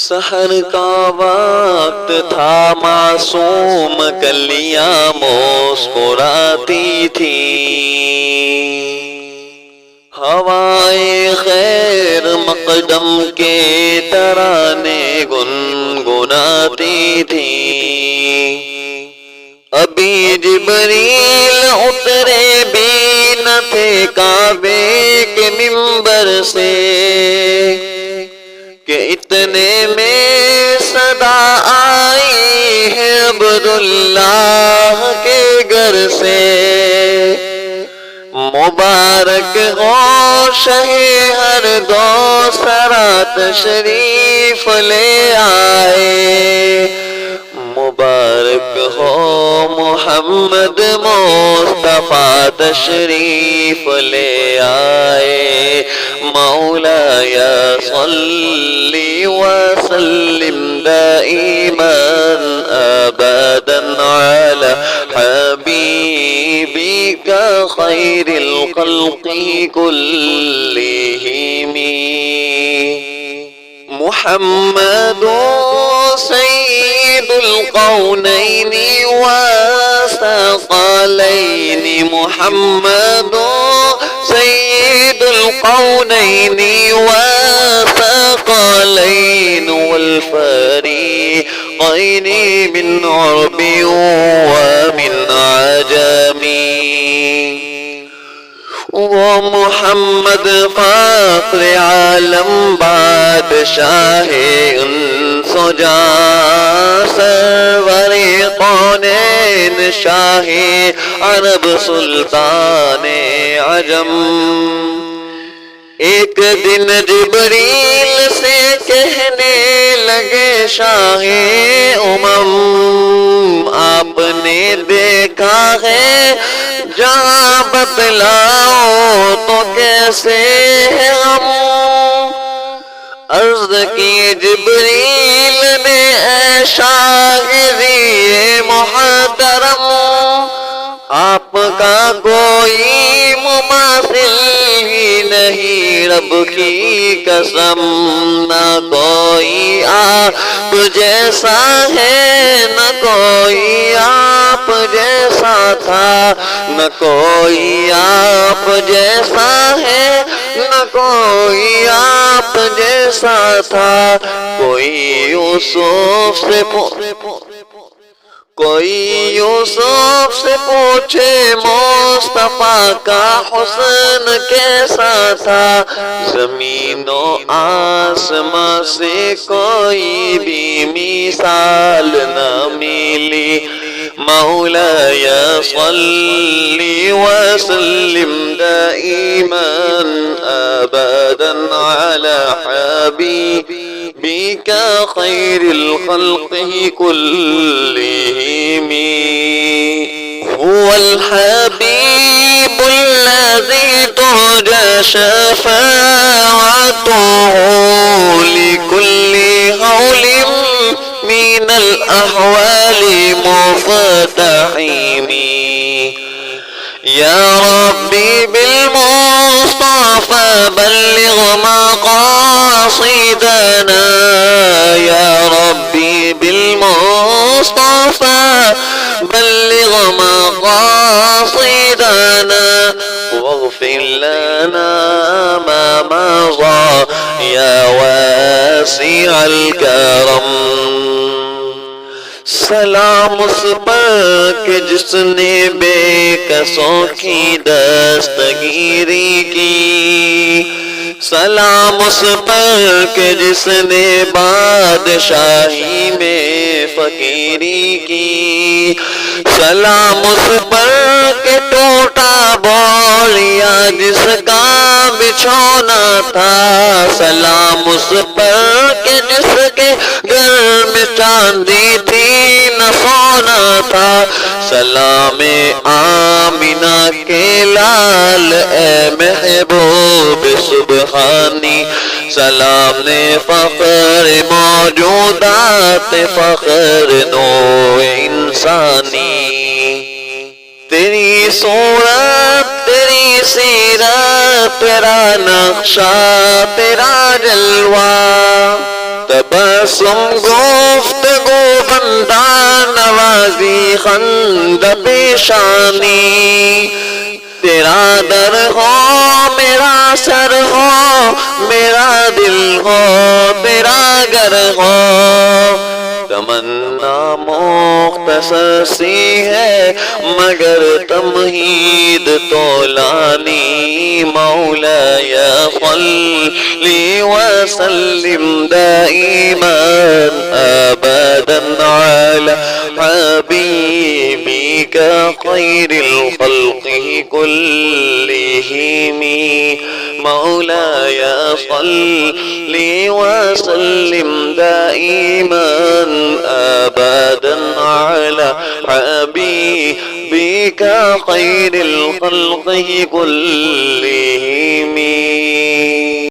سحر کا وقت تھا، معصوم کلیاں مسکراتی تھی، ہوائے خیر مقدم کے ترانے گنگناتی تھی۔ ابھی جبریل اترے بھی نہ تھے کعبے کے منبر سے کہ اتنے میں صدا آئی ہے عبداللہ کے گھر سے۔ مبارک ہو شہ ہر دو سرا تشریف لے آئے، مبارک ہو محمد مصطفیٰ تشریف لے آئے۔ مولاي صل وسلم دائما أبدا على حبيبك خير الخلق كلهم محمد سيد القونين والثقلين، محمد سيد القونين والثقلين والفريقين من عرب ومن عجم، ومحمد فخر عالم بادشاہ انس و جاں، سرور کونین شاہ عرب سلطان عجم۔ ایک دن جبریل سے کہنے لگے شاہ امم، آپ نے دیکھا ہے جہاں بتلاؤ تو کیسے ہے غم۔ عرض کی جبریل نے اے شاہدی محترم، آپ کا کوئی مماثل ہی نہیں، رب کی قسم نہ کوئی آپ جیسا ہے، نہ کوئی آپ جیسا تھا، نہ کوئی آپ جیسا ہے، نہ کوئی آپ جیسا تھا۔ کوئی یوسف سے پوچھے مصطفیٰ کا حسن کیسا تھا، زمین و آسمان سے کوئی بھی مثال نہ ملی۔ مولاي صل وسلم دائما أبدا على حبيبك خير الخلق كلهم، هو الحبيب الذي ترجى شفاعته لكل هول من الأحوال مفتحم۔ يا ربي بالمصطفى بلغ مقاصدنا، يا ربي بالمصطفى بلغ مقاصدنا، واغفر لنا ما مضى يا واسع الكرم۔ سلام اس پر کہ جس نے بے کسوں کی دستگیری کی، سلام اس پر کہ جس نے بادشاہی میں فقیری کی، سلام اس پر کہ ٹوٹا بوریا جس کا بچھونا تھا، سلام اس پر کہ جس کے گھر میں چاندی تھی نہ سونا تھا، سلام آمینہ کے لال اے محبوب سبحانی، سلام نے فخر موجودات فخر نو انسانی۔ تیری صورت تیری سیرت تیرا نقشہ تیرا جلوہ، تب بس گفتگو بندہ نوازی خند پیشانی تیرا در ہو میرا سر ہو میرا دل ہو تیرا گھر ہو تمنا مختصر سی ہے مگر تمہید طولانی مولاي صل وسلم دائما أبدا على حبيبك خير الخلق كلهم مولاي صل وسلم دائما أبدا على حبيبك خير الخلق كلهم